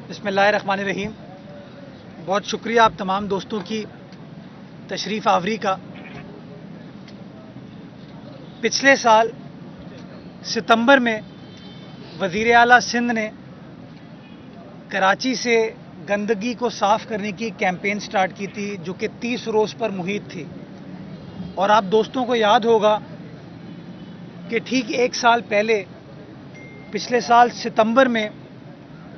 बिस्मिल्लाहिर्रहमानिर्रहीम। बहुत शुक्रिया आप तमाम दोस्तों की तशरीफ़ आवरी का। पिछले साल सितंबर में वज़ीर आला सिंध ने कराची से गंदगी को साफ़ करने की कैंपेन स्टार्ट की थी, जो कि 30 रोज़ पर मुहित थी। और आप दोस्तों को याद होगा कि ठीक एक साल पहले पिछले साल सितंबर में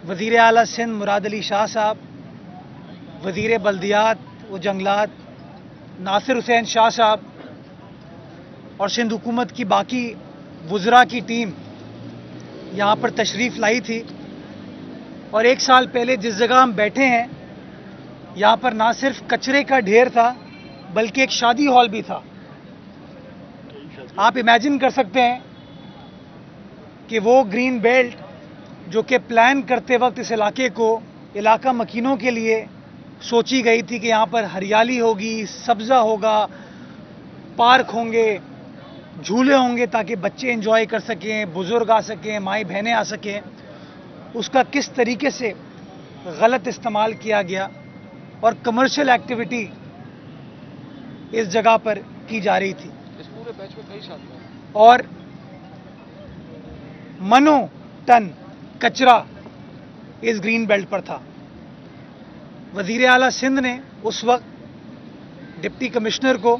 वज़ीर आला सिंध मुराद अली शाह साहब, वज़ीर बल्दियात व जंगलात नासिर हुसैन शाह साहब और सिंध हुकूमत की बाकी वुज़रा की टीम यहाँ पर तशरीफ़ लाई थी। और एक साल पहले जिस जगह हम बैठे हैं, यहाँ पर ना सिर्फ कचरे का ढेर था बल्कि एक शादी हॉल भी था। आप इमेजिन कर सकते हैं कि वो ग्रीन बेल्ट जो कि प्लान करते वक्त इस इलाके को इलाका मकीनों के लिए सोची गई थी कि यहाँ पर हरियाली होगी, सब्ज़ा होगा, पार्क होंगे, झूले होंगे ताकि बच्चे एंजॉय कर सकें, बुज़ुर्ग आ सकें, माई बहनें आ सकें, उसका किस तरीके से गलत इस्तेमाल किया गया और कमर्शियल एक्टिविटी इस जगह पर की जा रही थी। इस पूरे बैच में कई शादी और मनो टन कचरा इस ग्रीन बेल्ट पर था। वज़ीर आला सिंध ने उस वक्त डिप्टी कमिश्नर को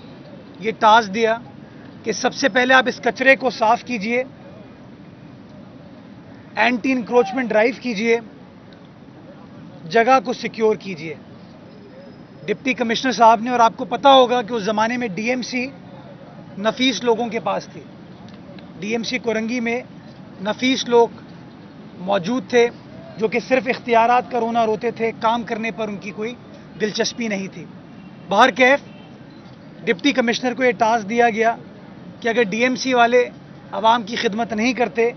ये टास्क दिया कि सबसे पहले आप इस कचरे को साफ कीजिए, एंटी इंक्रोचमेंट ड्राइव कीजिए, जगह को सिक्योर कीजिए। डिप्टी कमिश्नर साहब ने, और आपको पता होगा कि उस ज़माने में डीएमसी नफीस लोगों के पास थी। डीएमसी कोरंगी में नफीस लोग मौजूद थे जो कि सिर्फ इख्तियारात का रोना रोते थे, काम करने पर उनकी कोई दिलचस्पी नहीं थी। बहरकैफ डिप्टी कमिश्नर को ये टास्क दिया गया कि अगर डीएमसी वाले आवाम की खिदमत नहीं करते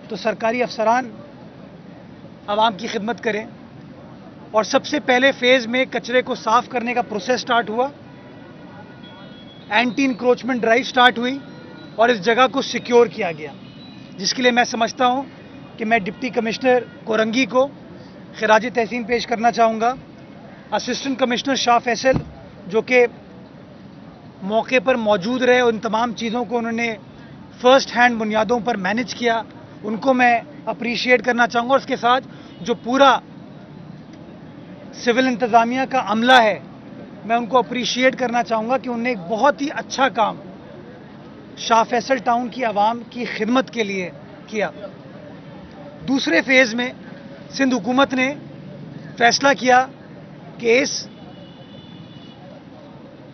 तो सरकारी अफसरान आवाम की खिदमत करें। और सबसे पहले फेज़ में कचरे को साफ करने का प्रोसेस स्टार्ट हुआ, एंटी इंक्रोचमेंट ड्राइव स्टार्ट हुई और इस जगह को सिक्योर किया गया, जिसके लिए मैं समझता हूं कि मैं डिप्टी कमिश्नर कोरंगी को खिराज तहसीन पेश करना चाहूँगा। असिस्टेंट कमिश्नर शाह फैसल जो कि मौके पर मौजूद रहे, उन तमाम चीज़ों को उन्होंने फ़र्स्ट हैंड बुनियादों पर मैनेज किया, उनको मैं अप्रिशिएट करना चाहूँगा। और उसके साथ जो पूरा सिविल इंतज़ामिया का अमला है, मैं उनको अप्रिशिएट करना चाहूँगा कि उन्होंने एक बहुत ही अच्छा काम शाह फैसल टाउन की आवाम की खिदमत के लिए किया। दूसरे फेज़ में सिंध हुकूमत ने फैसला किया कि इस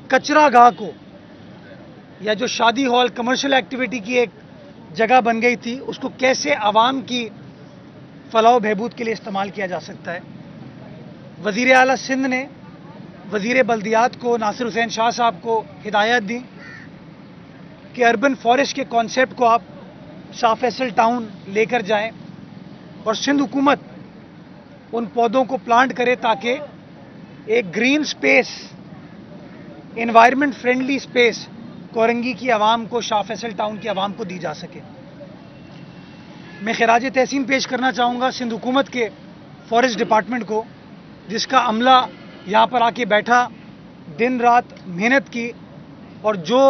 कचरा गाह को, या जो शादी हॉल कमर्शियल एक्टिविटी की एक जगह बन गई थी, उसको कैसे आवाम की फलाह बहबूद के लिए इस्तेमाल किया जा सकता है। वज़ीर आला सिंध ने वज़ीर बल्दियात को नासिर हुसैन शाह साहब को हिदायत दी कि अर्बन फॉरेस्ट के कॉन्सेप्ट को आप शाह फैसल टाउन लेकर जाएं और सिंध हुकूमत उन पौधों को प्लांट करे ताकि एक green space, environment friendly space Korangi की आवाम को, शाह फैसल टाउन की आवाम को दी जा सके। मैं खिराज तहसीन पेश करना चाहूँगा सिंध हुकूमत के फॉरेस्ट डिपार्टमेंट को, जिसका अमला यहाँ पर आके बैठा, दिन रात मेहनत की और जो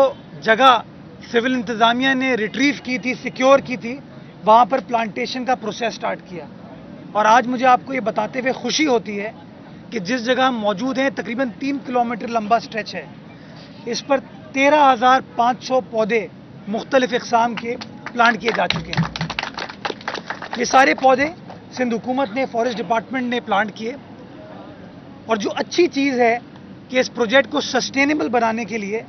जगह सिविल इंतज़ामिया ने रिट्रीव की थी, सिक्योर की थी, वहाँ पर प्लांटेशन का प्रोसेस स्टार्ट किया। और आज मुझे आपको ये बताते हुए खुशी होती है कि जिस जगह हम मौजूद हैं, तकरीबन 3 किलोमीटर लंबा स्ट्रेच है, इस पर 13,500 पौधे मुख्तलिफ इक़साम के प्लांट किए जा चुके हैं। ये सारे पौधे सिंध हुकूमत ने, फॉरेस्ट डिपार्टमेंट ने प्लांट किए। और जो अच्छी चीज़ है कि इस प्रोजेक्ट को सस्टेनेबल बनाने के लिए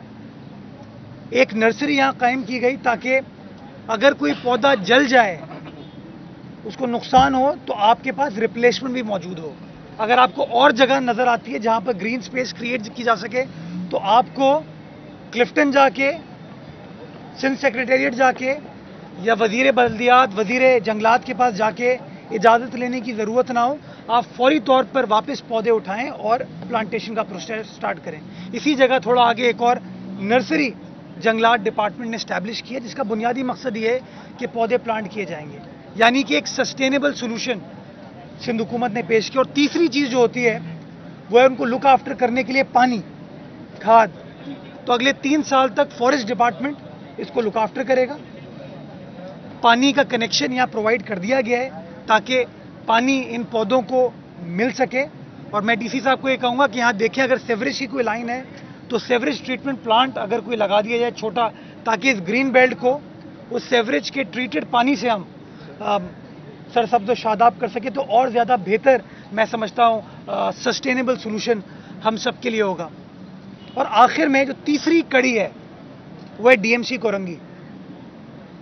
एक नर्सरी यहाँ कायम की गई, ताकि अगर कोई पौधा जल जाए, उसको नुकसान हो, तो आपके पास रिप्लेसमेंट भी मौजूद हो। अगर आपको और जगह नज़र आती है जहाँ पर ग्रीन स्पेस क्रिएट की जा सके, तो आपको क्लिफ्टन जाके, सिंध सेक्रेटेरिएट जाके या वज़ीर बल्दियात, वज़ीर जंगलात के पास जाके इजाज़त लेने की ज़रूरत ना हो। आप फौरी तौर पर वापस पौधे उठाएं और प्लांटेशन का प्रोसेस स्टार्ट करें। इसी जगह थोड़ा आगे एक और नर्सरी जंगलात डिपार्टमेंट ने इस्टेब्लिश किया, जिसका बुनियादी मकसद ये है कि पौधे प्लांट किए जाएंगे, यानी कि एक सस्टेनेबल सोल्यूशन सिंध हुकूमत ने पेश किया। और तीसरी चीज़ जो होती है वो है उनको लुक आफ्टर करने के लिए पानी, खाद। तो अगले 3 साल तक फॉरेस्ट डिपार्टमेंट इसको लुक आफ्टर करेगा। पानी का कनेक्शन यहाँ प्रोवाइड कर दिया गया है ताकि पानी इन पौधों को मिल सके। और मैं डीसी साहब को ये कहूँगा कि यहाँ देखें, अगर सीवरेज की कोई लाइन है तो सीवरेज ट्रीटमेंट प्लांट अगर कोई लगा दिया जाए छोटा, ताकि इस ग्रीन बेल्ट को उस सीवरेज के ट्रीटेड पानी से हम सरसब्ज़ शादाब कर सके, तो और ज़्यादा बेहतर मैं समझता हूँ सस्टेनेबल सोल्यूशन हम सब के लिए होगा। और आखिर में जो तीसरी कड़ी है वो है डीएमसी कोरंगी,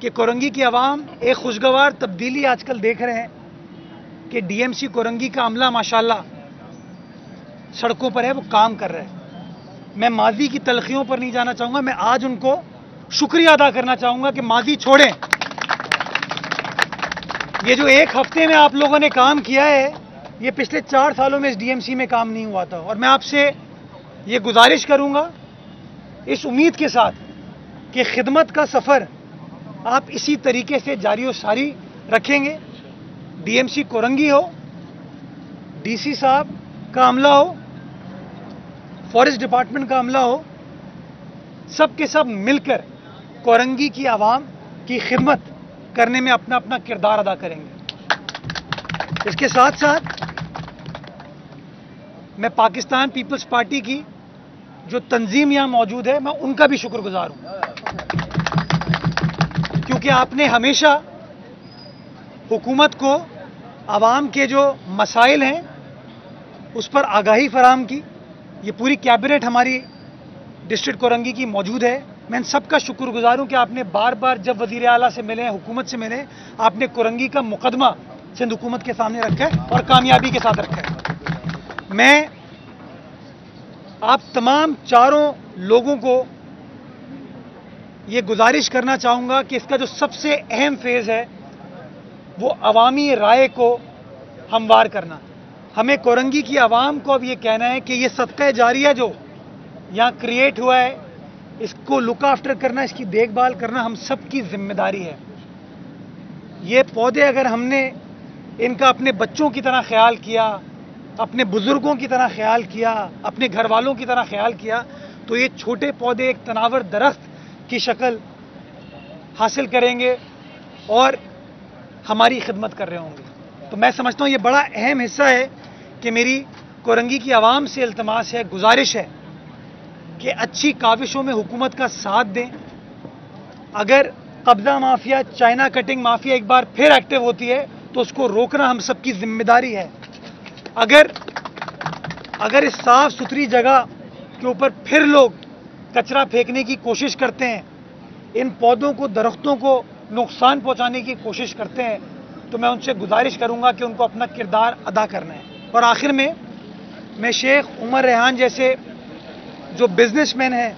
कि कोरंगी की आवाम एक खुशगवार तब्दीली आजकल देख रहे हैं कि डीएमसी कोरंगी का अमला माशाल्लाह सड़कों पर है, वो काम कर रहे हैं। मैं माजी की तलखियों पर नहीं जाना चाहूँगा, मैं आज उनको शुक्रिया अदा करना चाहूँगा कि माजी छोड़ें। ये जो 1 हफ्ते में आप लोगों ने काम किया है, ये पिछले 4 सालों में इस डीएमसी में काम नहीं हुआ था। और मैं आपसे ये गुजारिश करूँगा इस उम्मीद के साथ कि खिदमत का सफ़र आप इसी तरीके से जारी और सारी रखेंगे। डीएमसी कोरंगी हो, डीसी साहब का अमला हो, फॉरेस्ट डिपार्टमेंट का अमला हो, सब के सब मिलकर कोरंगी की आवाम की खिदमत करने में अपना अपना किरदार अदा करेंगे। इसके साथ साथ मैं पाकिस्तान पीपल्स पार्टी की जो तंजीम यहाँ मौजूद है, मैं उनका भी शुक्रगुजार हूँ, क्योंकि आपने हमेशा हुकूमत को आवाम के जो मसाइल हैं उस पर आगाही फराहम की। ये पूरी कैबिनेट हमारी डिस्ट्रिक्ट कोरंगी की मौजूद है। मैं इन सबका शुक्रगुजार हूँ कि आपने बार बार जब वज़ीर आला से मिले, हुकूमत से मिले, आपने कोरंगी का मुकदमा सिंध हुकूमत के सामने रखा है और कामयाबी के साथ रखा है। मैं आप तमाम चारों लोगों को ये गुजारिश करना चाहूँगा कि इसका जो सबसे अहम फेज़ है वो अवामी राय को हमवार करना। हमें कोरंगी की आवाम को अब ये कहना है कि ये सदका जारिया जो यहाँ क्रिएट हुआ है, इसको लुक आफ्टर करना, इसकी देखभाल करना हम सब की जिम्मेदारी है। ये पौधे अगर हमने इनका अपने बच्चों की तरह ख्याल किया, अपने बुजुर्गों की तरह ख्याल किया, अपने घर वालों की तरह ख्याल किया, तो ये छोटे पौधे एक तनावर दरख्त की शक्ल हासिल करेंगे और हमारी खिदमत कर रहे होंगे। तो मैं समझता हूँ ये बड़ा अहम हिस्सा है कि मेरी कोरंगी की आवाम से इल्तमास है, गुजारिश है कि अच्छी काविशों में हुकूमत का साथ दें। अगर कब्जा माफिया, चाइना कटिंग माफिया एक बार फिर एक्टिव होती है तो उसको रोकना हम सबकी जिम्मेदारी है। अगर इस साफ सुथरी जगह के ऊपर फिर लोग कचरा फेंकने की कोशिश करते हैं, इन पौधों को, दरख्तों को नुकसान पहुंचाने की कोशिश करते हैं, तो मैं उनसे गुजारिश करूंगा कि उनको अपना किरदार अदा करना है। और आखिर में मैं शेख उमर रेहान जैसे जो बिजनेसमैन हैं,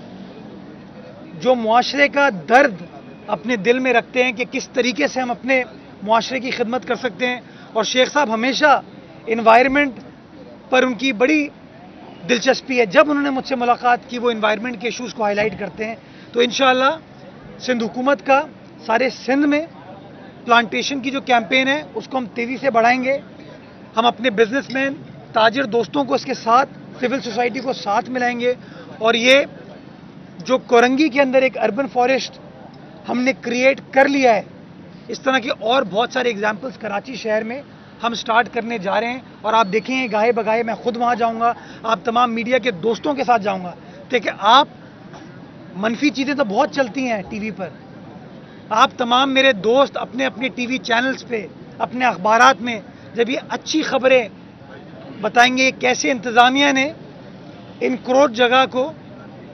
जो मुआशरे का दर्द अपने दिल में रखते हैं कि किस तरीके से हम अपने मुआशरे की खिदमत कर सकते हैं, और शेख साहब हमेशा इन्वायरमेंट पर उनकी बड़ी दिलचस्पी है। जब उन्होंने मुझसे मुलाकात की वो इन्वायरमेंट के इशूज़ को हाईलाइट करते हैं। तो इंशाअल्लाह सिंध हुकूमत का सारे सिंध में प्लांटेशन की जो कैंपेन है उसको हम तेज़ी से बढ़ाएंगे। हम अपने बिजनेसमैन, ताजिर दोस्तों को इसके साथ, सिविल सोसाइटी को साथ मिलाएंगे, और ये जो कोरंगी के अंदर एक अर्बन फॉरेस्ट हमने क्रिएट कर लिया है, इस तरह के और बहुत सारे एग्जाम्पल्स कराची शहर में हम स्टार्ट करने जा रहे हैं। और आप देखेंगे गाहे बगाहे मैं खुद वहाँ जाऊँगा, आप तमाम मीडिया के दोस्तों के साथ जाऊँगा। देखिए, आप मनफी चीज़ें तो बहुत चलती हैं टीवी पर, आप तमाम मेरे दोस्त अपने अपने टीवी चैनल्स पे, अपने अखबारात में जब ये अच्छी खबरें बताएंगे कैसे इंतज़ामिया ने इन करोड़ जगह को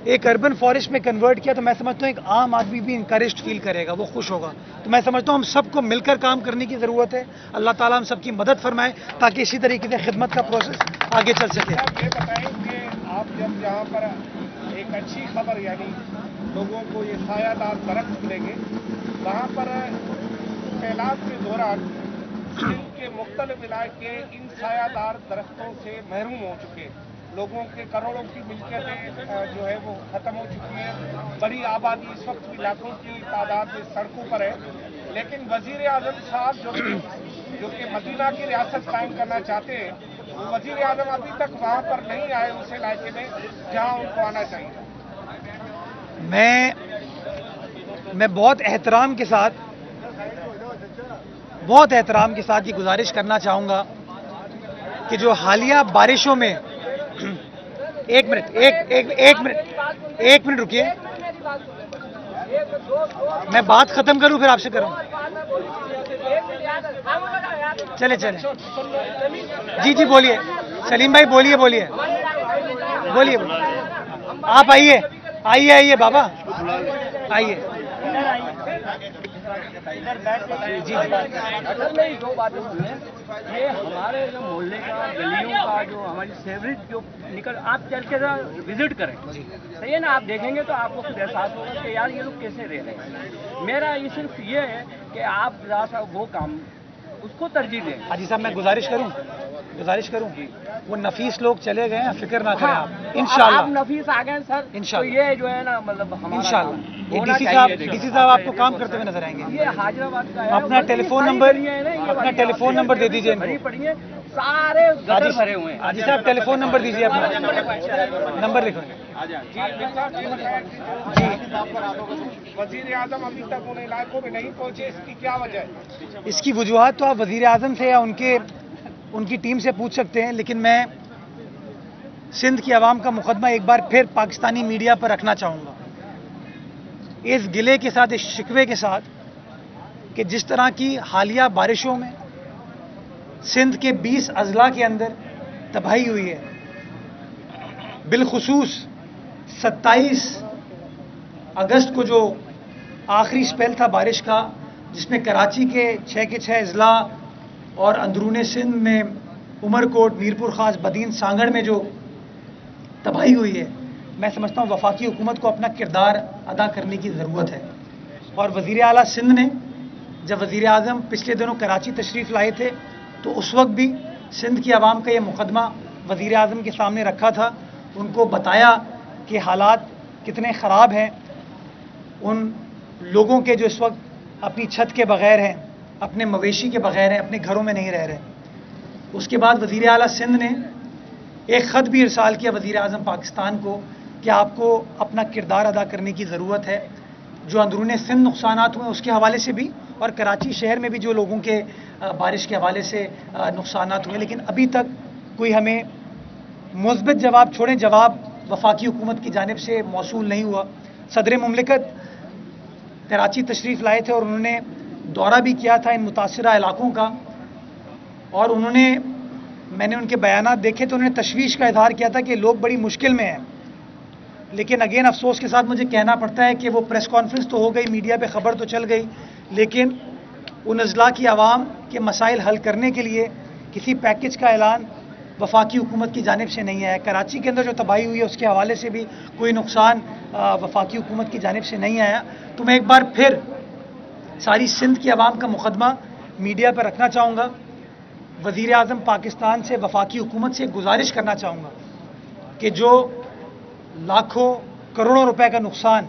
एक अर्बन फॉरेस्ट में कन्वर्ट किया, तो मैं समझता हूँ एक आम आदमी भी इंकरेज्ड फील करेगा, वो खुश होगा। तो मैं समझता हूँ हम सबको मिलकर काम करने की ज़रूरत है। अल्लाह ताला हम सबकी मदद फरमाए ताकि इसी तरीके से खिदमत का प्रोसेस आगे चल सके। आप ये बताएं कि आप जब यहाँ पर एक अच्छी खबर, यानी लोगों को ये सायादार दरख्त मिलेंगे, वहाँ पर सैलाब के दौरान सिंध के मुख्तलिफ इलाके इन सायादार दरख्तों से महरूम हो चुके, लोगों के करोड़ों की मिल्कियतें जो है वो ख़त्म हो चुकी है। बड़ी आबादी इस वक्त भी लाखों की तादाद में सड़कों पर है, लेकिन वज़ीर आज़म साहब जो जो कि मदीना की रियासत कायम करना चाहते हैं, वो वजीर आजम अभी तक वहां पर नहीं आए उस इलाके में जहां उनको आना चाहिए। मैं बहुत एहतराम के साथ ये गुजारिश करना चाहूँगा कि जो हालिया बारिशों में एक मिनट रुकिए, मैं बात खत्म करूं फिर आपसे करूं। चले जी बोलिए सलीम भाई, बोलिए आप आइए बाबा, आइए जी। असल में दो बातें सुने, ये हमारे जो मोहल्ले का, गलियों का, जो हमारी सेवरेज जो आप चल के विजिट करें, सही है ना, आप देखेंगे तो आपको खुद एहसास होगा कि यार ये लोग कैसे रह रहे हैं। मेरा ये सिर्फ ये है कि आप जरा सा वो काम उसको तरजीह दें। हाजी साहब, मैं गुजारिश करूं वो नफीस लोग चले गए हैं, फिक्र ना करें आप, इंशाल्लाह। आप नफीस आ गए सर, इंशाल्लाह। तो ये जो है ना, मतलब इंशाल्लाह ये डीसी साहब आपको काम करते हुए नजर आएंगे। ये हैदराबाद का है, अपना टेलीफोन नंबर दे दीजिए इनको। सारे गटर भरे हुए हैं। हाजी साहब टेलीफोन नंबर दीजिए, अपना नंबर लिखो जी। वजीर आजम अभी तक उन इलाकों में नहीं पहुंचे, इसकी क्या वजह है? इसकी वजूहत तो आप वजीर आजम से या उनकी टीम से पूछ सकते हैं, लेकिन मैं सिंध की आवाम का मुकदमा एक बार फिर पाकिस्तानी मीडिया पर रखना चाहूँगा, इस गिले के साथ, इस शिकवे के साथ कि जिस तरह की हालिया बारिशों में सिंध के 20 अजला के अंदर तबाही हुई है, बिलखुसूस 27 अगस्त को जो आखिरी स्पेल था बारिश का, जिसमें कराची के 6 के 6 अजला और अंदरूने सिंध में उमरकोट, मीरपुर खास, बदीन, सांगड़ में जो तबाही हुई है, मैं समझता हूँ वफाकी हुकूमत को अपना किरदार अदा करने की ज़रूरत है। और वज़ीर आला सिंध ने जब वज़ीर आज़म पिछले दिनों कराची तशरीफ़ लाए थे तो उस वक्त भी सिंध की आवाम का ये मुकदमा वज़ीर आज़म के सामने रखा था, उनको बताया कि हालात कितने ख़राब हैं, उन लोगों के जो इस वक्त अपनी छत के बग़ैर हैं, अपने मवेशी के बग़ैर हैं, अपने घरों में नहीं रह रहे। उसके बाद वज़ीर आला सिंध ने एक ख़त भी इरसाल किया वज़ीर आज़म पाकिस्तान को कि आपको अपना किरदार अदा करने की ज़रूरत है। जो अंदरूने सिंध नुकसानात हुए उसके हवाले से भी, और कराची शहर में भी जो लोगों के बारिश के हवाले से नुकसानात हुए, लेकिन अभी तक कोई हमें मुस्बित जवाब छोड़ें जवाब वफाकी हुकूमत की जानिब से मौसूल नहीं हुआ। सदर मुमलिकत कराची तशरीफ़ लाए थे और उन्होंने दौरा भी किया था इन मुतासिरा इलाकों का, और मैंने उनके बयानात देखे तो उन्होंने तशवीश का इजहार किया था कि लोग बड़ी मुश्किल में हैं। लेकिन अगेन अफसोस के साथ मुझे कहना पड़ता है कि वो प्रेस कॉन्फ्रेंस तो हो गई, मीडिया पे खबर तो चल गई, लेकिन उन अजला की आवाम के मसाइल हल करने के लिए किसी पैकेज का ऐलान वफाकी हुकूमत की जानिब से नहीं आया। कराची के अंदर जो तबाही हुई है उसके हवाले से भी कोई नुकसान वफाकी हुकूमत की जानिब से नहीं आया। तो मैं एक बार फिर सारी सिंध की आवाम का मुकदमा मीडिया पर रखना चाहूँगा। वज़ीर आज़म पाकिस्तान से वफाकी हुकूमत से गुजारिश करना चाहूँगा कि जो लाखों करोड़ों रुपए का नुकसान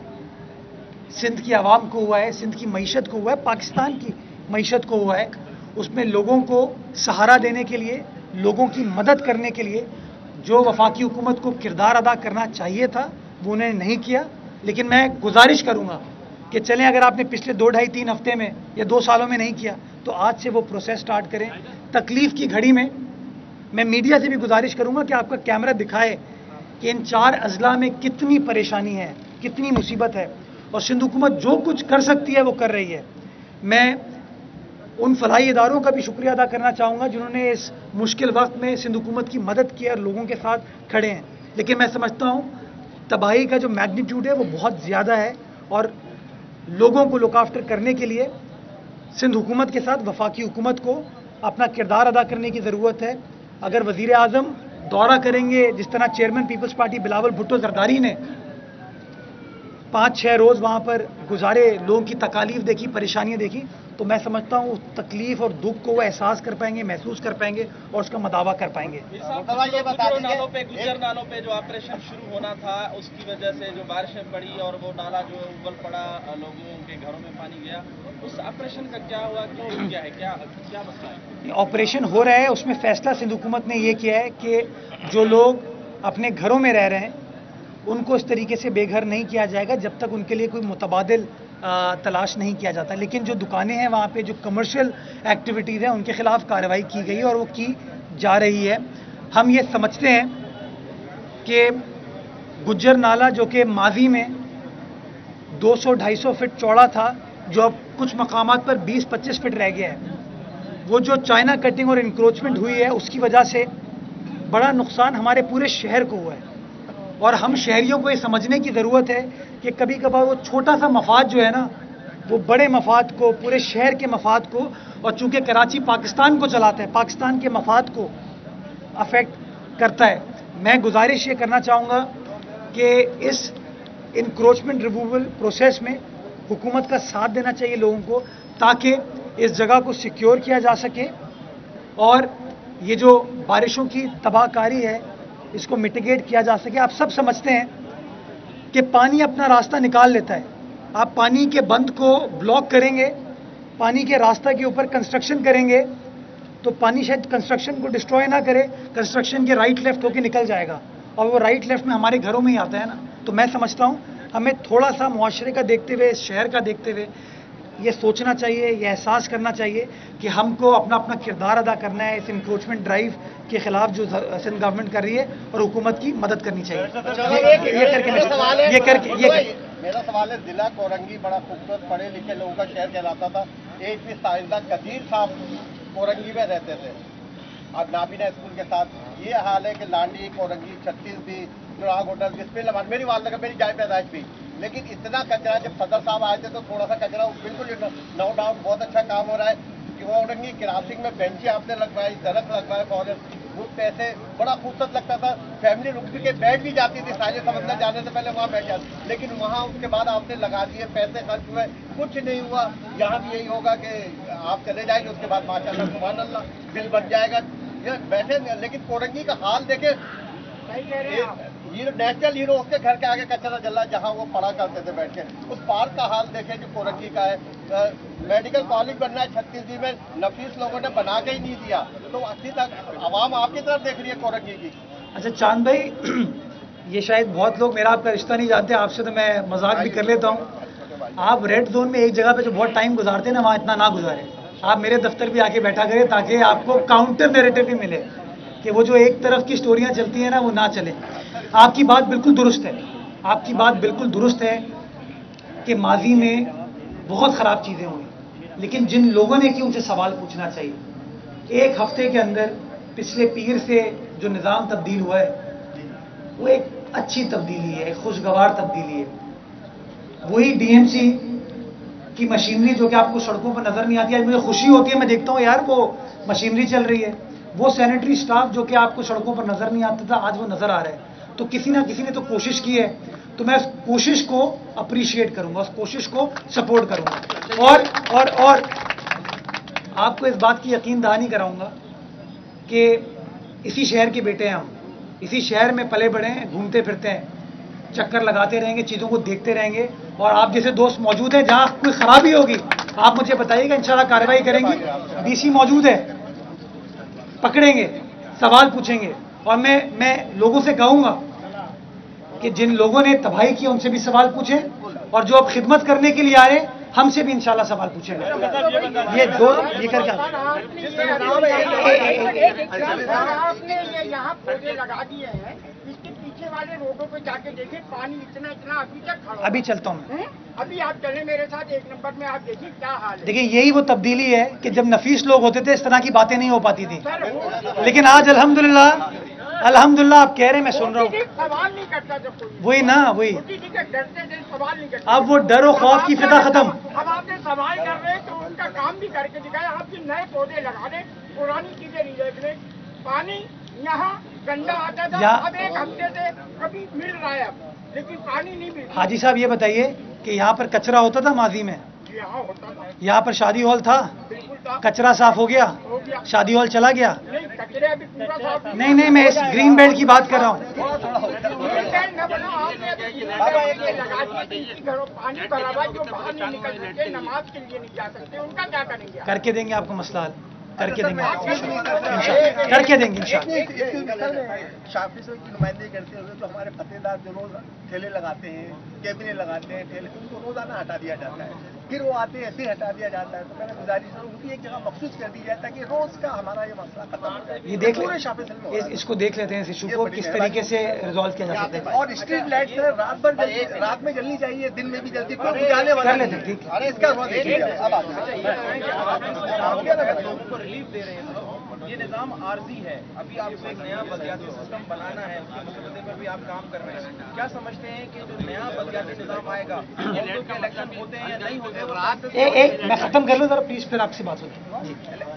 सिंध की आवाम को हुआ है, सिंध की मईशत को हुआ है, पाकिस्तान की मईशत को हुआ है, उसमें लोगों को सहारा देने के लिए, लोगों की मदद करने के लिए जो वफाकी हुकूमत को किरदार अदा करना चाहिए था वो उन्होंने नहीं किया। लेकिन मैं गुजारिश करूँगा कि चलें, अगर आपने पिछले 2, 2.5, 3 हफ्ते में या 2 सालों में नहीं किया तो आज से वो प्रोसेस स्टार्ट करें। तकलीफ़ की घड़ी में मैं मीडिया से भी गुजारिश करूँगा कि आपका कैमरा दिखाए कि इन 4 अजला में कितनी परेशानी है, कितनी मुसीबत है, और सिंध हुकूमत जो कुछ कर सकती है वो कर रही है। मैं उन फलाही इदारों का भी शुक्रिया अदा करना चाहूँगा जिन्होंने इस मुश्किल वक्त में सिंध हुकूमत की मदद की और लोगों के साथ खड़े हैं। लेकिन मैं समझता हूँ तबाही का जो मैग्नीट्यूड है वो बहुत ज़्यादा है, और लोगों को लुक आफ्टर करने के लिए सिंध हुकूमत के साथ वफाकी हुकूमत को अपना किरदार अदा करने की ज़रूरत है। अगर वज़ीर आज़म दौरा करेंगे, जिस तरह चेयरमैन पीपल्स पार्टी बिलावल भुट्टो जरदारी ने 5-6 रोज़ वहाँ पर गुजारे, लोगों की तकालीफ देखी, परेशानियाँ देखी, तो मैं समझता हूँ उस तकलीफ़ और दुख को वो एहसास कर पाएंगे, महसूस कर पाएंगे और उसका मदावा कर पाएंगे। गुजर नालों पे जो ऑपरेशन शुरू होना था उसकी वजह से जो बारिशें पड़ी और वो नाला जो उबल पड़ा, लोगों के घरों में पानी गया, उस ऑपरेशन का क्या हुआ, क्यों क्या है, क्या क्या मसला है? ऑपरेशन हो रहा है, उसमें फैसला सिंध हुकूमत ने ये किया है कि जो लोग अपने घरों में रह रहे हैं उनको इस तरीके से बेघर नहीं किया जाएगा जब तक उनके लिए कोई मुतबादिल तलाश नहीं किया जाता। लेकिन जो दुकानें हैं वहाँ पे जो कमर्शियल एक्टिविटीज़ हैं उनके खिलाफ कार्रवाई की गई है और वो की जा रही है। हम ये समझते हैं कि गुज्जर नाला जो कि माजी में 200-250 फीट चौड़ा था, जो अब कुछ मकामात पर 20-25 फीट रह गया है, वो जो चाइना कटिंग और इंक्रोचमेंट हुई है उसकी वजह से बड़ा नुकसान हमारे पूरे शहर को हुआ है। और हम शहरियों को ये समझने की ज़रूरत है कि कभी कभार वो छोटा सा मफाद जो है ना, वो बड़े मफाद को, पूरे शहर के मफाद को, और चूंकि कराची पाकिस्तान को चलाता है, पाकिस्तान के मफाद को अफेक्ट करता है। मैं गुजारिश ये करना चाहूँगा कि इस इंक्रोचमेंट रिमूवल प्रोसेस में हुकूमत का साथ देना चाहिए लोगों को, ताकि इस जगह को सिक्योर किया जा सके और ये जो बारिशों की तबाहकारी है इसको मिटिगेट किया जा सके। आप सब समझते हैं कि पानी अपना रास्ता निकाल लेता है। आप पानी के बंद को ब्लॉक करेंगे, पानी के रास्ता के ऊपर कंस्ट्रक्शन करेंगे तो पानी शायद कंस्ट्रक्शन को डिस्ट्रॉय ना करे, कंस्ट्रक्शन के राइट लेफ्ट होकर निकल जाएगा और वो राइट लेफ्ट में हमारे घरों में ही आता है ना। तो मैं समझता हूँ हमें थोड़ा सा मुआशरे का देखते हुए, शहर का देखते हुए ये सोचना चाहिए, ये एहसास करना चाहिए कि हमको अपना अपना किरदार अदा करना है इस इंक्रोचमेंट ड्राइव के खिलाफ जो सिंध गवर्नमेंट कर रही है, और हुकूमत की मदद करनी चाहिए। मेरा सवाल है, जिला कोरंगी बड़ा खूबसूरत पढ़े लिखे लोगों का शहर कहलाता था। एक भी साइंसदान कदीर साहब कोरंगी में रहते थे, अब नाबीना स्कूल के साथ। ये हाल है कि लांडी, कोरंगी, 36 भी, चुराग होटल, जिसमें मेरी वालदा का मेरी जाय पैदाइश भी। लेकिन इतना कचरा, जब सदर साहब आए थे तो थोड़ा सा कचरा, बिल्कुल नो डाउट बहुत अच्छा काम हो रहा है। कोरंगी क्रॉसिंग में बेंचें आपने लगवाई, सड़क लगवाए, फॉरेस्ट ग्रुप पैसे, बड़ा खूबसूरत लगता था। फैमिली रुक के बैठ भी जाती थी, सारे समंदर जाने से पहले वहाँ बैठ जाती। लेकिन वहाँ उसके बाद आपने लगा दिए, पैसे खर्च हुए, कुछ नहीं हुआ। यहाँ भी यही होगा कि आप चले जाएंगे, उसके बाद माशाअल्लाह सुभान अल्लाह बिल बन जाएगा। ये बैठे, लेकिन कोरंगी का हाल देखे, नेशनल हीरो उसके घर के आगे कचरा जला जहां वो पढ़ा करते थे बैठ के। उस पार्क का हाल देखें जो कोरंगी का है। मेडिकल कॉलेज बनना है 36 में, नफीस लोगों ने बना के ही नहीं दिया। तो अस्सी तक आवाम आपकी तरफ देख रही है कोरंगी की। अच्छा चांद भाई, ये शायद बहुत लोग मेरा आपका रिश्ता नहीं जानते, आपसे तो मैं मजाक भी कर लेता हूँ। आप रेड जोन में एक जगह पे जो बहुत टाइम गुजारते हैं ना, वहाँ इतना ना गुजारे। आप मेरे दफ्तर भी आके बैठा करें ताकि आपको काउंटर नैरेटिव भी मिले कि वो जो एक तरफ की स्टोरियां चलती हैं ना, वो ना चले। आपकी बात बिल्कुल दुरुस्त है, आपकी बात बिल्कुल दुरुस्त है कि माजी में बहुत ख़राब चीज़ें हुई, लेकिन जिन लोगों ने की उनसे सवाल पूछना चाहिए। एक हफ्ते के अंदर पिछले पीर से जो निज़ाम तब्दील हुआ है वो एक अच्छी तब्दीली है, एक खुशगवार तब्दीली है। वही डीएमसी की मशीनरी जो कि आपको सड़कों पर नज़र नहीं आती है, मुझे खुशी होती है, मैं देखता हूँ यार वो मशीनरी चल रही है। वो सैनिटरी स्टाफ जो कि आपको सड़कों पर नज़र नहीं आता था, आज वो नज़र आ रहा है। तो किसी ना किसी ने तो कोशिश की है, तो मैं उस कोशिश को अप्रिशिएट करूंगा, उस कोशिश को सपोर्ट करूंगा। और आपको इस बात की यकीन दहानी कराऊंगा कि इसी शहर के बेटे हैं हम, इसी शहर में पले बड़े हैं, घूमते फिरते हैं, चक्कर लगाते रहेंगे, चीज़ों को देखते रहेंगे। और आप जैसे दोस्त मौजूद हैं, जहाँ कोई खराबी होगी आप मुझे बताइएगा, इंशाल्लाह कार्रवाई करेंगे। डीसी मौजूद है, पकड़ेंगे, सवाल पूछेंगे। और मैं लोगों से कहूंगा कि जिन लोगों ने तबाही की उनसे भी सवाल पूछें, और जो अब खिदमत करने के लिए आए हमसे भी इंशाल्लाह सवाल पूछेंगे। ये दो ये करके आपने ये यहाँ पौधे लगा दिए हैं, इसके पीछे वाले रोडों पे जाके देखें, पानी इतना अभी तक खड़ा। अभी चलता हूँ मैं, अभी आप चले मेरे साथ 1 नंबर में, आप देखिए क्या हाल है। देखिए यही वो तब्दीली है कि जब नफीस लोग होते थे इस तरह की बातें नहीं हो पाती थी, लेकिन आज अल्हम्दुलिल्लाह आप कह रहे हैं, मैं सुन रहा हूँ। सवाल नहीं करता जब कोई, वही ना, वही डरते थे, सवाल नहीं करता। अब वो डर और खौफ की फिदा खत्म। अब आपने सवाल कर रहे हैं तो उनका काम भी करके दिखाया। आप भी नए पौधे लगा दें, पुरानी चीजें नहीं देख रहे। पानी यहाँ गंदा आता था, अब 1 हफ्ते से कभी मिल रहा है अब, लेकिन पानी नहीं मिल रहा। हाजी साहब ये बताइए कि यहाँ पर कचरा होता था माजी में? यहाँ होता था, यहाँ पर शादी हॉल था, बिल्कुल था। कचरा साफ हो गया, शादी हॉल चला गया? नहीं, कचरे अभी पूरा साफ नहीं, मैं इस ग्रीन बेल्ट की बात कर रहा हूँ। ग्रीन बेल्ट न बना, आपने अभी लगा दिए कि घरों पानी भरा हुआ, जो बाहर नहीं निकल सकते, नमाज के लिए नहीं जा सकते, उनका क्या करेंगे? करके देंगे आपको मसला हल, करके देंगे, करके देंगे इंशाल्लाह। शाफी साहब की नुमाइंदगी करते हुए तो हमारे फतेहदार जो रोज ठेले लगाते हैं, कैबिने लगाते हैं, ठेले, उनको रोजाना हटा दिया जाता है, फिर वो आते हैं फिर हटा दिया जाता है। तो मैंने गुजारिश है उनकी एक जगह मखसूस कर दी जाए ताकि रोज का हमारा ये मसला खत्म हो जाए। ये देख पूरे शाफी साहब में इसको देख लेते हैं, इस इशू को किस तरीके से रिजॉल्व किया जा सकता है। और स्ट्रीट लाइट सर रात में जलनी चाहिए, दिन में भी जल्दी कोई जाने वाला कर लेते हैं, ठीक है। अरे इसका देखिए अब को रिलीफ दे रहे हैं सर, ये निज़ाम आर्जी है। अभी आपको एक नया बलदियाती सिस्टम बनाना है, उसके मसले पर भी आप काम कर रहे हैं। क्या समझते हैं कि जो नया बलदियाती निज़ाम आएगा, इलेक्शन होते हैं या नहीं होते? मैं खत्म कर लूँ जरा प्लीज, फिर आपसे बात होगी।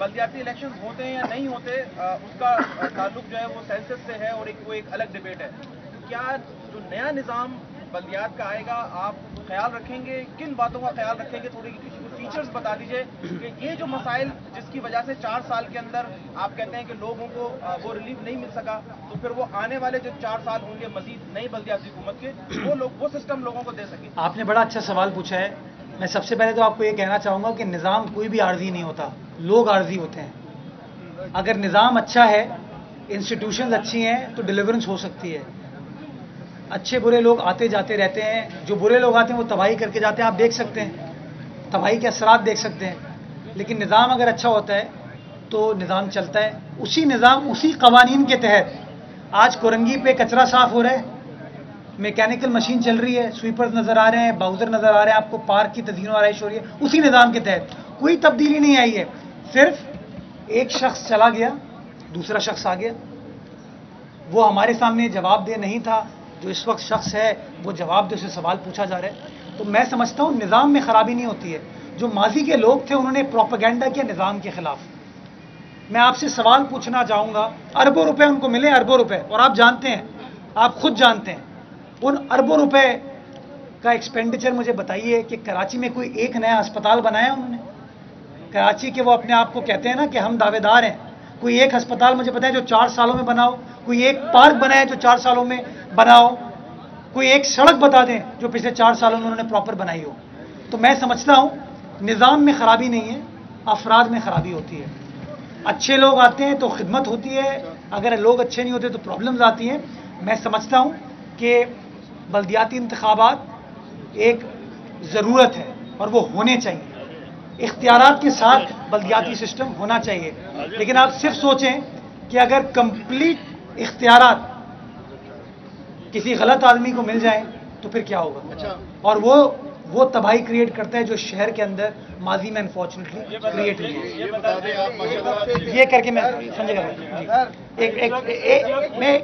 बलदियाती इलेक्शन होते हैं या नहीं होते, उसका ताल्लुक जो है वो सेंसस से है और वो एक अलग डिबेट है। क्या जो नया निज़ाम बल्दियात का आएगा, आप ख्याल रखेंगे? किन बातों का ख्याल रखेंगे? थोड़ी फीचर्स बता दीजिए कि ये जो मसाइल जिसकी वजह से 4 साल के अंदर आप कहते हैं कि लोगों को वो रिलीफ नहीं मिल सका, तो फिर वो आने वाले जो 4 साल होंगे मजीद नई बल्दियाती हुकूमत के, वो सिस्टम लोगों को दे सके। आपने बड़ा अच्छा सवाल पूछा है। मैं सबसे पहले तो आपको ये कहना चाहूँगा कि निज़ाम कोई भी आर्जी नहीं होता, लोग आर्जी होते हैं। अगर निज़ाम अच्छा है, इंस्टीट्यूशंस अच्छी हैं, तो डिलीवरेंस हो सकती है। अच्छे बुरे लोग आते जाते रहते हैं, जो बुरे लोग आते हैं वो तबाही करके जाते हैं, आप देख सकते हैं, तबाही के असरात देख सकते हैं। लेकिन निज़ाम अगर अच्छा होता है तो निज़ाम चलता है। उसी निज़ाम, उसी कवानीन के तहत आज कोरंगी पे कचरा साफ हो रहा है, मैकेनिकल मशीन चल रही है, स्वीपर्स नज़र आ रहे हैं, बाउज़र नज़र आ रहे हैं, आपको पार्क की तज़ीन आराइश हो रही है, उसी निज़ाम के तहत। कोई तब्दीली नहीं आई है, सिर्फ एक शख्स चला गया, दूसरा शख्स आ गया। वो हमारे सामने जवाबदेह नहीं था, जो इस वक्त शख्स है वो जवाब दे, उसे सवाल पूछा जा रहा है। तो मैं समझता हूँ निज़ाम में ख़राबी नहीं होती है। जो माजी के लोग थे उन्होंने प्रोपेगेंडा किया निज़ाम के ख़िलाफ़। मैं आपसे सवाल पूछना चाहूँगा, अरबों रुपए उनको मिले, अरबों रुपए, और आप जानते हैं, आप खुद जानते हैं, उन अरबों रुपए का एक्सपेंडिचर मुझे बताइए कि कराची में कोई एक नया अस्पताल बनाया उन्होंने? कराची के वो अपने आप को कहते हैं ना कि हम दावेदार हैं, कोई एक अस्पताल मुझे बताएं जो 4 सालों में बनाओ, कोई एक पार्क बनाए जो 4 सालों में बनाओ, कोई एक सड़क बता दें जो पिछले 4 सालों में उन्होंने प्रॉपर बनाई हो। तो मैं समझता हूं निज़ाम में खराबी नहीं है, अफराद में खराबी होती है। अच्छे लोग आते हैं तो खिदमत होती है, अगर लोग अच्छे नहीं होते तो प्रॉब्लम्स आती हैं। मैं समझता हूं कि बल्दियाती इंतखाबात एक ज़रूरत है और वो होने चाहिए, इख्तियारात के साथ बल्दियाती सिस्टम होना चाहिए। लेकिन आप सिर्फ सोचें कि अगर कंप्लीट इख्तियारात किसी गलत आदमी को मिल जाए तो फिर क्या होगा? और वो तबाही क्रिएट करता है जो शहर के अंदर माजी में अनफॉर्चुनेटली क्रिएट हुई है। ये करके मैं समझेगा मैं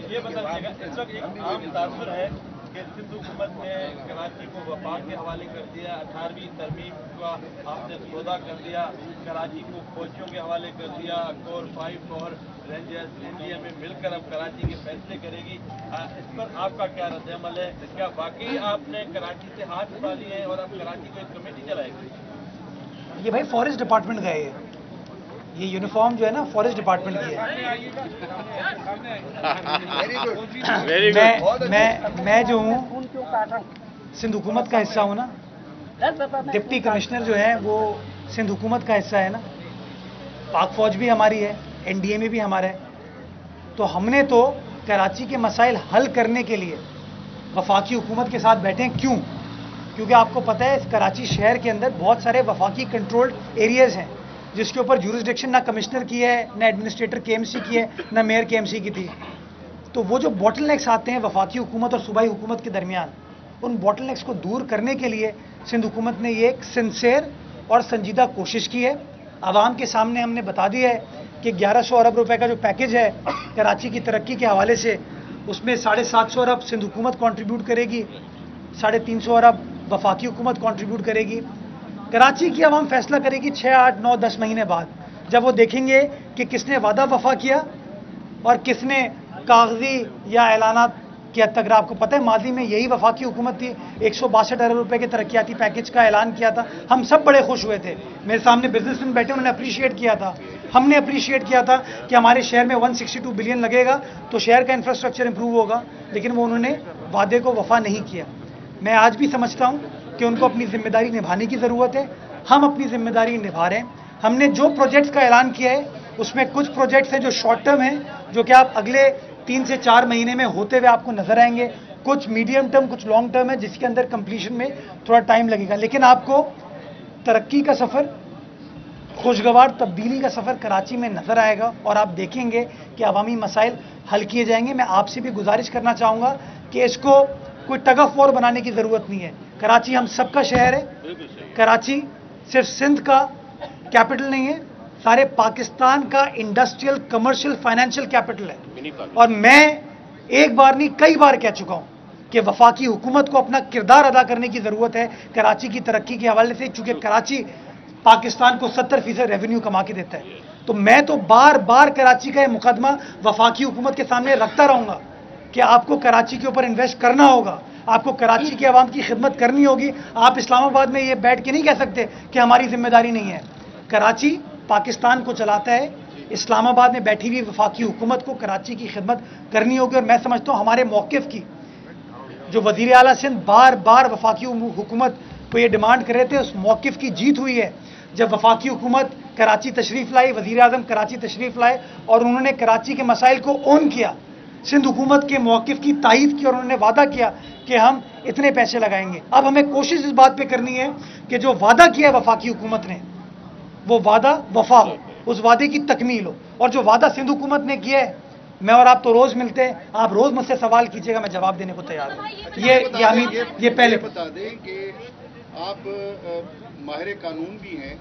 ये बताइएगा, इस वक्त एक आम तासुर है कि सिंध हुकूमत ने कराची को वफाक के हवाले कर दिया, 18वीं तरमीम का आपने सौदा कर दिया, कराची को फौजियों के हवाले कर दिया, कोर 5 और रेंजर्स इंडिया में मिलकर अब कराची के फैसले करेगी। इस पर आपका क्या रद्द-ए-अमल है? क्या वाकई आपने कराची से हाथ उठा लिए हैं और अब कराची को एक कमेटी चलाएगी? ये भाई फॉरेस्ट डिपार्टमेंट गए हैं, ये यूनिफॉर्म जो है ना फॉरेस्ट डिपार्टमेंट की है। मैं जो हूँ सिंध हुकूमत का हिस्सा हूँ ना, डिप्टी कमिश्नर जो है वो सिंध हुकूमत का हिस्सा है ना, पाक फौज भी हमारी है, एनडीए में भी हमारा है। तो हमने तो कराची के मसाइल हल करने के लिए वफाकी हुकूमत के साथ बैठे हैं। क्यों? क्योंकि आपको पता है कराची शहर के अंदर बहुत सारे वफाकी कंट्रोल्ड एरियाज़ हैं जिसके ऊपर ज्यूरिसडिक्शन ना कमिश्नर की है, ना एडमिनिस्ट्रेटर केएमसी की है, ना मेयर केएमसी की थी। तो वो जो बॉटलनेक्स आते हैं वफाकी हुकूमत और सूबाई हुकूमत के दरमियान, उन बॉटलनेक्स को दूर करने के लिए सिंध हुकूमत ने ये एक सिंसेयर और संजीदा कोशिश की है। आवाम के सामने हमने बता दिया है कि 1100 अरब रुपए का जो पैकेज है कराची की तरक्की के हवाले से, उसमें 750 अरब सिंध हुकूमत कॉन्ट्रीब्यूट करेगी, 350 अरब वफाकी हुकूमत कॉन्ट्रीब्यूट करेगी। कराची की आवाम फैसला करेगी 6, 8, 9, 10 महीने बाद, जब वो देखेंगे कि किसने वादा वफा किया और किसने कागजी या ऐलानात की हद तक। अगर आपको पता है माजी में यही वफाकी हुकूमत थी 162 अरब रुपए के तरक्याती पैकेज का ऐलान किया था, हम सब बड़े खुश हुए थे। मेरे सामने बिजनेसमैन बैठे, उन्होंने अप्रिशिएट किया था, हमने अप्रिशिएट किया था कि हमारे शहर में 162 बिलियन लगेगा तो शहर का इंफ्रास्ट्रक्चर इंप्रूव होगा, लेकिन वो उन्होंने वादे को वफा नहीं किया। मैं आज भी समझता हूं कि उनको अपनी जिम्मेदारी निभाने की ज़रूरत है। हम अपनी जिम्मेदारी निभा रहे हैं। हमने जो प्रोजेक्ट्स का ऐलान किया है उसमें कुछ प्रोजेक्ट्स हैं जो शॉर्ट टर्म हैं, जो कि आप अगले 3 से 4 महीने में होते हुए आपको नजर आएंगे। कुछ मीडियम टर्म, कुछ लॉन्ग टर्म है जिसके अंदर कंप्लीशन में थोड़ा टाइम लगेगा, लेकिन आपको तरक्की का सफ़र, खुशगवार तब्दीली का सफ़र कराची में नजर आएगा और आप देखेंगे कि अवामी मसाइल हल किए जाएंगे। मैं आपसे भी गुजारिश करना चाहूँगा कि इसको कोई टग ऑफ वॉर बनाने की ज़रूरत नहीं है। कराची हम सबका शहर है। कराची सिर्फ सिंध का कैपिटल नहीं है, सारे पाकिस्तान का इंडस्ट्रियल, कमर्शियल, फाइनेंशियल कैपिटल है। और मैं एक बार नहीं कई बार कह चुका हूं कि वफाकी हुकूमत को अपना किरदार अदा करने की जरूरत है कराची की तरक्की के हवाले से, चूंकि कराची पाकिस्तान को 70% रेवेन्यू कमा के देता है। तो मैं तो बार बार कराची का यह मुकदमा वफाकी हुकूमत के सामने रखता रहूंगा कि आपको कराची के ऊपर इन्वेस्ट करना होगा, आपको कराची के अवाम की खिदमत करनी होगी। आप इस्लामाबाद में ये बैठ के नहीं कह सकते कि हमारी जिम्मेदारी नहीं है। कराची पाकिस्तान को चलाता है, इस्लामाबाद में बैठी हुई वफाकी हुकूमत को कराची की खिदमत करनी होगी। और मैं समझता हूँ हमारे मौक़िफ़ की, जो वज़ीर आला सिंध बार बार वफाकी हुकूमत को ये डिमांड कर रहे थे, उस मौक़िफ़ की जीत हुई है। जब वफाकी हुकूमत कराची तशरीफ़ लाई, वज़ीर आज़म कराची तशरीफ़ लाए और उन्होंने कराची के मसाइल को ओन किया, सिंध हुकूमत के मौक़िफ़ की तायीद की और उन्होंने वादा किया कि हम इतने पैसे लगाएंगे। अब हमें कोशिश इस बात पे करनी है कि जो वादा किया है वफाकी हुकूमत ने, वो वादा वफा हो, उस वादे की तकमील हो। और जो वादा सिंध हुकूमत ने किया है, मैं और आप तो रोज़ मिलते हैं, आप रोज़ मुझसे सवाल कीजिएगा, मैं जवाब देने को तैयार हूँ। ये पहले बता दें कि आप माहिर कानून भी हैं।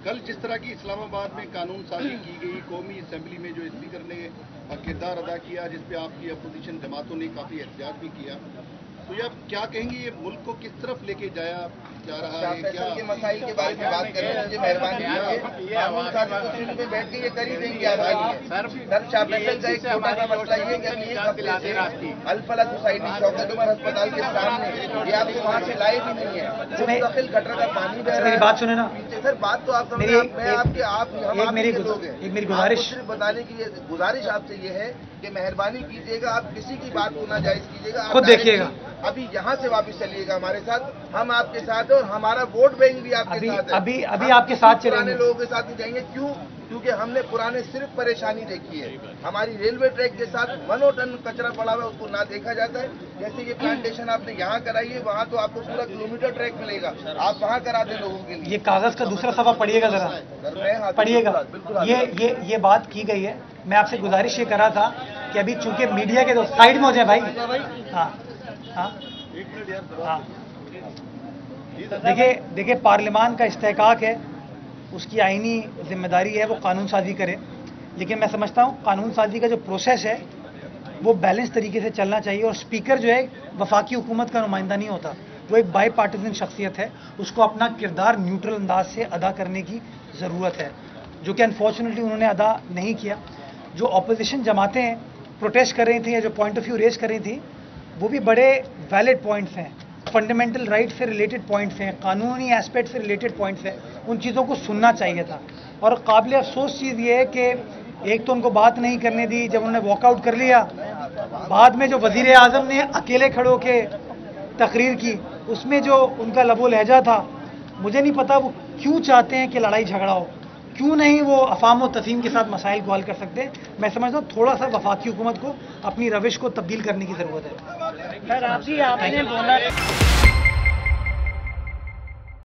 कल जिस तरह की इस्लामाबाद में कानून साजी की गई, कौमी असम्बली में जो स्पीकर ने किरदार अदा किया, जिस पे आपकी अपोजिशन जमातों ने काफ़ी एहतजाज भी किया, तो ये आप क्या कहेंगे, ये मुल्क को किस तरफ लेके जा रहा है? क्या के मसाइल के बारे में बात करें, मुझे मेहरबानी कीजिए। कानून साजी को सिंध में बैठ के ये कर ही देंगे आप आइए। सर शाह फैसल का एक छोटा सा मसला ये कि अभी एक हफ्ते से अल-फलाह सोसाइटी शौकत उमर अस्पताल के सामने, ये आपको वहाँ से लाए भी नहीं है, मुस्तकिल गटर का पानी बह रहा है। बात सुने ना सर, बात तो आप समझे, मैं आपके हम मेरी गुजारिश सिर्फ बताने की गुजारिश आपसे ये है कि मेहरबानी कीजिएगा, आप किसी की बात को ना जायज कीजिएगा, खुद देखिएगा। अभी यहाँ से वापस चलिएगा हमारे साथ, हम आपके साथ हैं और हमारा वोट बैंक भी आपके साथ है। अभी आपके साथ चलेंगे, पुराने लोगों के साथ ही जाएंगे। क्यों? क्योंकि हमने पुराने सिर्फ परेशानी देखी है। हमारी रेलवे ट्रैक के साथ 1 टन कचरा पड़ा हुआ है, उसको ना देखा जाता है। जैसे ये प्लांटेशन आपने यहाँ कराई है, वहाँ तो आपको पूरा किलोमीटर ट्रैक मिलेगा, आप वहाँ करा दें लोगों के लिए। ये कागज का दूसरा सफा पढ़िएगा, जरा पढ़िएगा। ये बात की गई है। मैं आपसे गुजारिश ये करा था कि अभी चूंकि मीडिया के दोस्त साइड में हो जाए भाई। हाँ, देखिए पार्लियामान का इस्तेहकाक है, उसकी आईनी जिम्मेदारी है वो कानून साजी करे, लेकिन मैं समझता हूँ कानून साजी का जो प्रोसेस है वो बैलेंस तरीके से चलना चाहिए। और स्पीकर जो है वफाकी हुकूमत का नुमाइंदा नहीं होता, वो एक बाई पार्टीजन शख्सियत है, उसको अपना किरदार न्यूट्रल अंदाज से अदा करने की ज़रूरत है, जो कि अनफॉर्चुनेटली उन्होंने अदा नहीं किया। जो अपोजिशन जमातें प्रोटेस्ट कर रही थी या जो पॉइंट ऑफ व्यू रेज कर रही थी, वो भी बड़े वैलिड पॉइंट्स हैं, फंडामेंटल राइट से रिलेटेड पॉइंट्स हैं, कानूनी एस्पेक्ट से रिलेटेड पॉइंट्स हैं। उन चीज़ों को सुनना चाहिए था। और काबिल अफसोस चीज़ ये है कि एक तो उनको बात नहीं करने दी, जब उन्होंने वॉकआउट कर लिया, बाद में जो वज़ीर आज़म ने अकेले खड़े होकर तकरीर की, उसमें जो उनका लबो लहजा था, मुझे नहीं पता वो क्यों चाहते हैं कि लड़ाई झगड़ा हो, क्यों नहीं वो अफाम व तसीम के साथ मसाइल को हल कर सकते। मैं समझता हूँ थोड़ा सा वफाकी हुकूमत को अपनी रविश को तब्दील करने की ज़रूरत है। सर आपने बोला